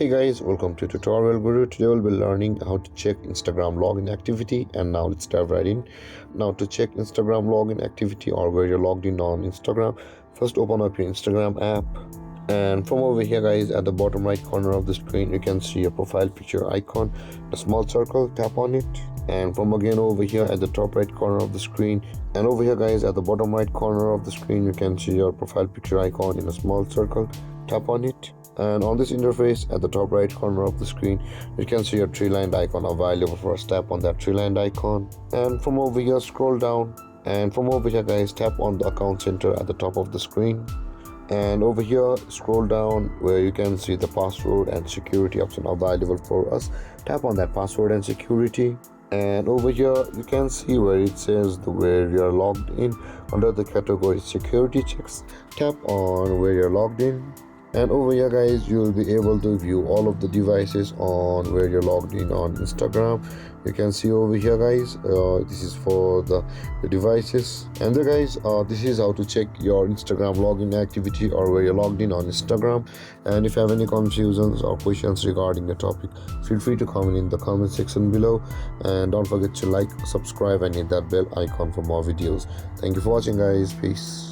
Hey guys, welcome to Tutorial Guru. Today we'll be learning how to check Instagram login activity, and now let's dive right in. Now to check Instagram login activity or where you're logged in on Instagram, first open up your Instagram app, and from over here guys, at the bottom right corner of the screen you can see a profile picture icon, a small circle. Tap on it, and from again over here at the top right corner of the screen, and over here guys at the bottom right corner of the screen you can see your profile picture icon in a small circle. Tap on it, and on this interface at the top right corner of the screen you can see your tree-lined icon available. First tap on that tree-lined icon, and from over here scroll down, and from over here guys tap on the account center at the top of the screen, and over here scroll down where you can see the password and security option available for us. Tap on that password and security, and over here you can see where it says where you are logged in under the category security checks. Tap on where you're logged in, and over here guys you will be able to view all of the devices on where you're logged in on Instagram. You can see over here guys, this is for the devices, and there guys, this is how to check your Instagram login activity or where you're logged in on Instagram. And if you have any confusions or questions regarding the topic, feel free to comment in the comment section below, and don't forget to like, subscribe and hit that bell icon for more videos. Thank you for watching guys. Peace.